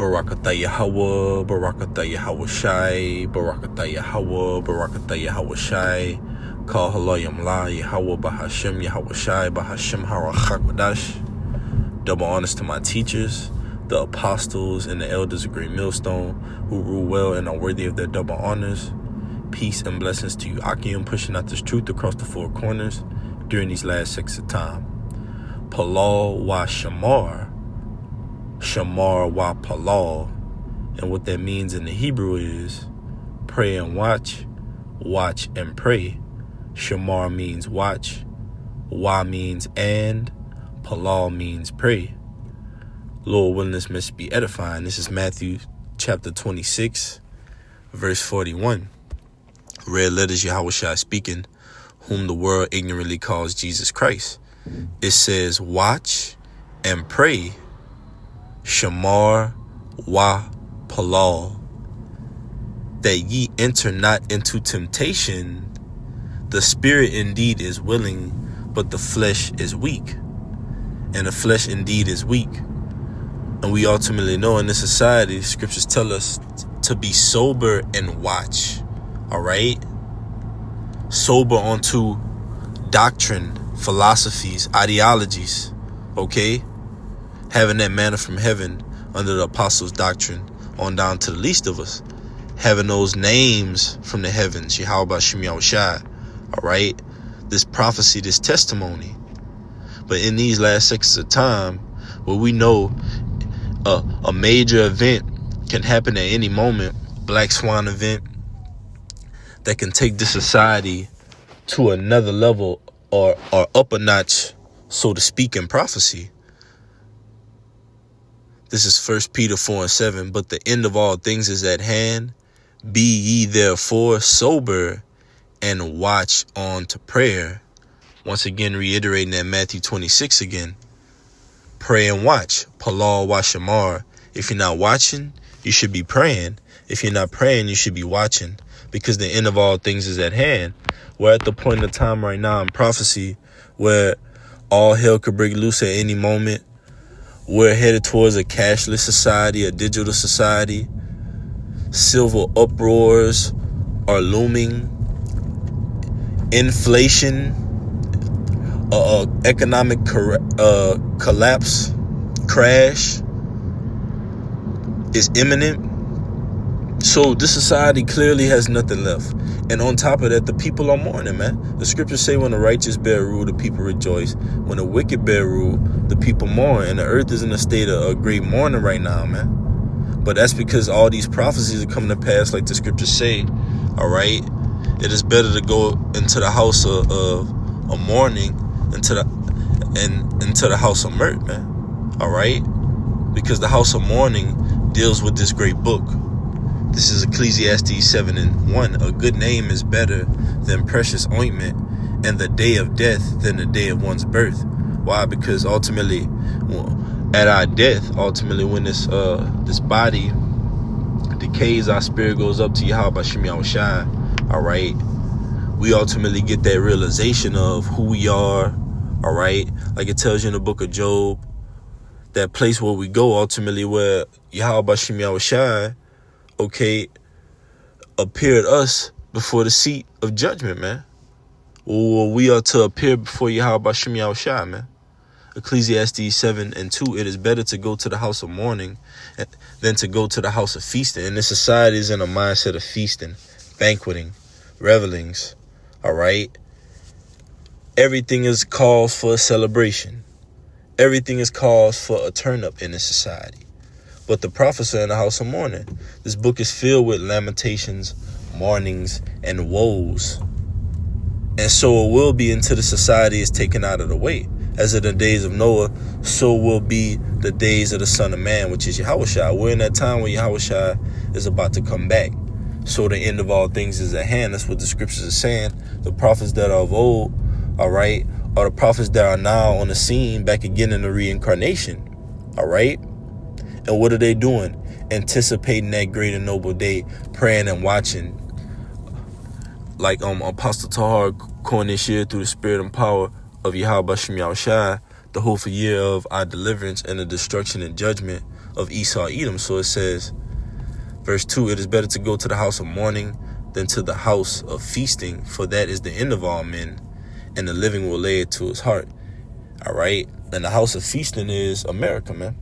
Barakatah Yahweh, Barakatah Yahweh Shai, Barakatah Yahweh, Barakatah Yahweh Shai, Kal Halayim La, Yahweh Bahashem, Yahweh Shai, Bahashem Harachakwadash. Double honors to my teachers, the apostles and the elders of Great Millstone, who rule well and are worthy of their double honors. Peace and blessings to you, Akim, pushing out this truth across the four corners during these last 6 of time. Palal wa Shamar, Shamar wa Palal. And what that means in the Hebrew is pray and watch, watch and pray. Shamar means watch, wa means and, Palal means pray. Lord willing, this must be edifying. This is Matthew chapter 26, verse 41. Red letters, Yahweh Shai speaking, whom the world ignorantly calls Jesus Christ. It says, watch and pray. Shamar wa Palal. That ye enter not into temptation. The spirit indeed is willing, but the flesh is weak. And the flesh indeed is weak. And we ultimately know in this society, scriptures tell us to be sober and watch. All right? Sober onto doctrine, philosophies, ideologies. Okay? Having that manna from heaven under the apostles' doctrine on down to the least of us. Having those names from the heavens, Yahweh Shem Shai. All right? This prophecy, this testimony. But in these last 6 of time, where we know a major event can happen at any moment, Black Swan event, that can take this society to another level or up a notch, so to speak, in prophecy. This is 1 Peter 4:7. But the end of all things is at hand. Be ye therefore sober and watch on to prayer. Once again, reiterating that Matthew 26 again. Pray and watch. Palal wa Shamar. If you're not watching, you should be praying. If you're not praying, you should be watching. Because the end of all things is at hand. We're at the point of time right now in prophecy where all hell could break loose at any moment. We're headed towards a cashless society, a digital society. Civil uproars are looming. Inflation, economic collapse, crash is imminent. So this society clearly has nothing left. And on top of that, the people are mourning, man. The scriptures say when the righteous bear rule, the people rejoice. When the wicked bear rule, the people mourn. And the earth is in a state of great mourning right now, man. But that's because all these prophecies are coming to pass like the scriptures say, all right? It is better to go into the house of mourning into the house of mirth, man. All right? Because the house of mourning deals with this great book. This is Ecclesiastes 7:1. A good name is better than precious ointment, and the day of death than the day of one's birth. Why? Because ultimately, at our death, ultimately when this body decays, our spirit goes up to Yahweh Shem Shai. All right? We ultimately get that realization of who we are. All right? Like it tells you in the book of Job, that place where we go ultimately where Yahweh Shem Shai, okay, appeared us before the seat of judgment, man. Or we are to appear before Yahweh Shem Shai, man. Ecclesiastes 7:2. It is better to go to the house of mourning than to go to the house of feasting. And this society is in a mindset of feasting, banqueting, revelings. All right. Everything is cause for a celebration. Everything is cause for a turn up in this society. But the prophets are in the house of mourning. This book is filled with lamentations, mournings, and woes. And so it will be until the society is taken out of the way. As in the days of Noah, so will be the days of the Son of Man, which is Yahweh Shai. We're in that time when Yahweh Shai is about to come back. So the end of all things is at hand. That's what the scriptures are saying. The prophets that are of old, all right, are the prophets that are now on the scene back again in the reincarnation. All right. And what are they doing? Anticipating that great and noble day, praying and watching. Like Apostle Tahar coined this year through the spirit and power of Yahweh Shem Shai, the hopeful year of our deliverance and the destruction and judgment of Esau, Edom. So it says, verse 2, it is better to go to the house of mourning than to the house of feasting, for that is the end of all men, and the living will lay it to his heart. All right. And the house of feasting is America, man.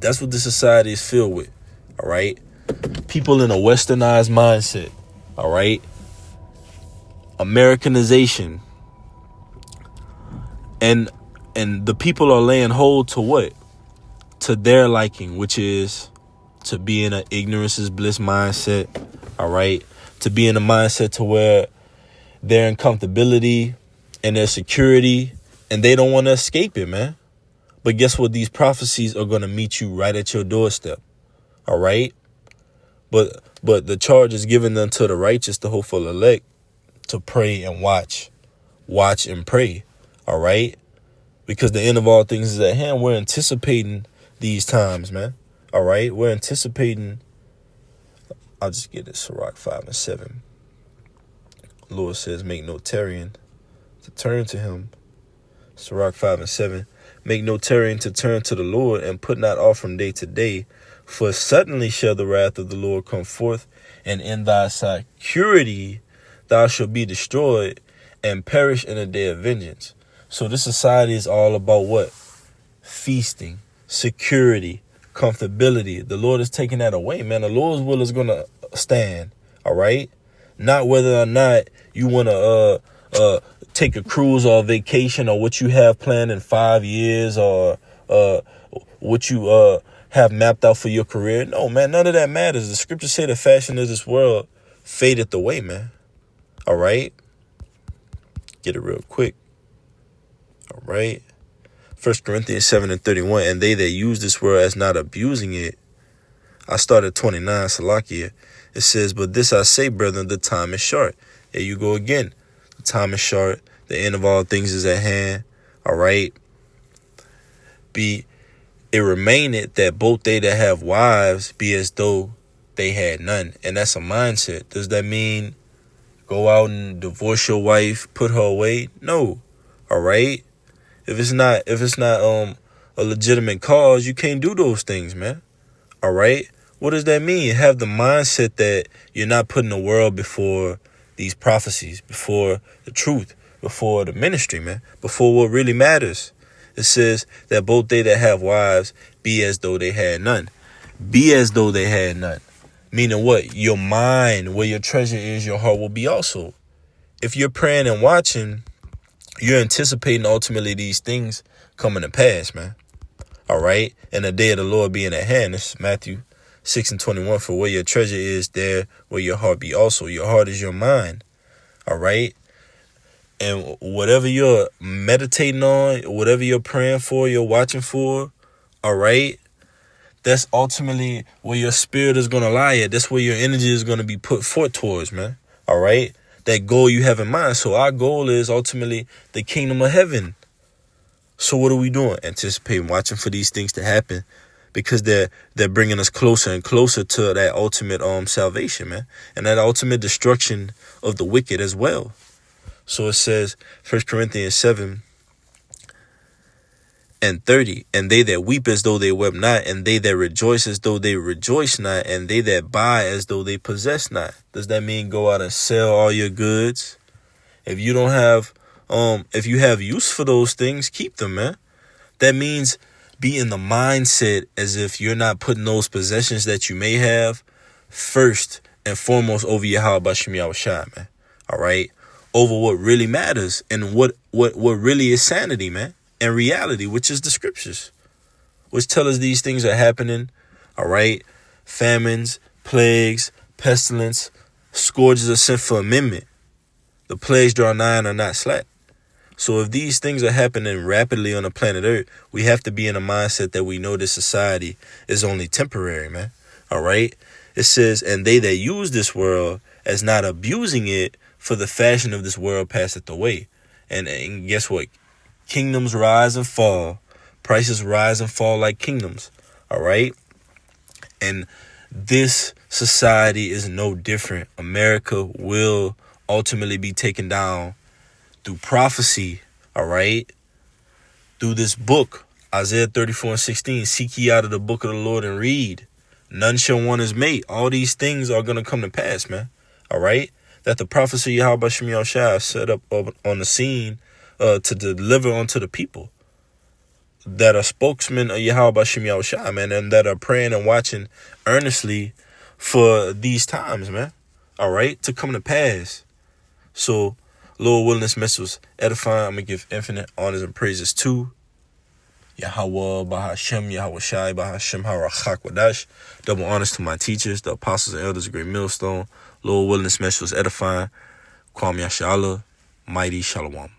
That's what this society is filled with. All right. People in a westernized mindset. All right. Americanization. And the people are laying hold to what? To their liking, which is to be in an ignorance is bliss mindset. All right. To be in a mindset to where they're in comfortability and their security, and they don't want to escape it, man. But guess what? These prophecies are going to meet you right at your doorstep. All right. But the charge is given unto the righteous, the hopeful elect, to pray and watch and pray. All right. Because the end of all things is at hand. We're anticipating these times, man. All right. We're anticipating. I'll just get it. Sirach 5 and 7. The Lord says, make no tarrying to turn to him. Sirach 5 and 7. Make no tarrying to turn to the Lord, and put not off from day to day. For suddenly shall the wrath of the Lord come forth, and in thy security thou shalt be destroyed and perish in a day of vengeance. So this society is all about what? Feasting, security, comfortability. The Lord is taking that away, man. The Lord's will is going to stand, all right? Not whether or not you want to take a cruise or a vacation, or what you have planned in 5 years, or what you have mapped out for your career. No, man, none of that matters. The scriptures say the fashion of this world fadeth away, man. All right? Get it real quick. All right? 1 Corinthians 7 and 31. And they that use this word as not abusing it. I start at 29, Salakia. It says, but this I say, brethren, the time is short. There you go again. The time is short. The end of all things is at hand. All right? It remaineth that both they that have wives be as though they had none. And that's a mindset. Does that mean go out and divorce your wife, put her away? No. All right? If it's not a legitimate cause, you can't do those things, man. All right? What does that mean? Have the mindset that you're not putting the world before these prophecies, before the truth, before the ministry, man, before what really matters. It says that both they that have wives be as though they had none. Be as though they had none. Meaning what? Your mind, where your treasure is, your heart will be also. If you're praying and watching, you're anticipating ultimately these things coming to pass, man. All right? And the day of the Lord being at hand. This is Matthew 6 and 21. For where your treasure is, there will your heart be also. Your heart is your mind. All right? And whatever you're meditating on, whatever you're praying for, you're watching for, all right, that's ultimately where your spirit is going to lie at. That's where your energy is going to be put forth towards, man. All right? That goal you have in mind. So our goal is ultimately the kingdom of heaven. So what are we doing? Anticipating, watching for these things to happen, because they're bringing us closer and closer to that ultimate salvation, man, and that ultimate destruction of the wicked as well. So it says, 1 Corinthians 7 and 30, and they that weep as though they wept not, and they that rejoice as though they rejoice not, and they that buy as though they possess not. Does that mean go out and sell all your goods? If you don't have, if you have use for those things, keep them, man. That means be in the mindset as if you're not putting those possessions that you may have first and foremost over Yahweh Bashim Yahushua, man. All right? Over what really matters and what really is sanity, man, and reality, which is the scriptures, which tell us these things are happening. All right? Famines, plagues, pestilence, scourges are sent for amendment. The plagues draw nigh and are not slack. So if these things are happening rapidly on the planet Earth, we have to be in a mindset that we know this society is only temporary, man. All right? It says, and they that use this world as not abusing it, for the fashion of this world passeth away. And guess what? Kingdoms rise and fall. Prices rise and fall like kingdoms. All right? And this society is no different. America will ultimately be taken down through prophecy, all right? Through this book, Isaiah 34:16, seek ye out of the book of the Lord and read. None shall want his mate. All these things are going to come to pass, man. All right? That the prophecy of Yahweh Shem Yahushua set up on the scene to deliver unto the people that are spokesmen of Yahweh Shem Yahushua, man, and that are praying and watching earnestly for these times, man. All right? To come to pass. So, Lord willing, this message was edifying. I'm going to give infinite honors and praises to Yahweh, Bahashem, Yahweh Shai, Bahashem, Harachak Wadash. Double honors to my teachers, the apostles and elders of Great Millstone. Lord willing, this message was edifying. Kwam Yashala, mighty Shalom.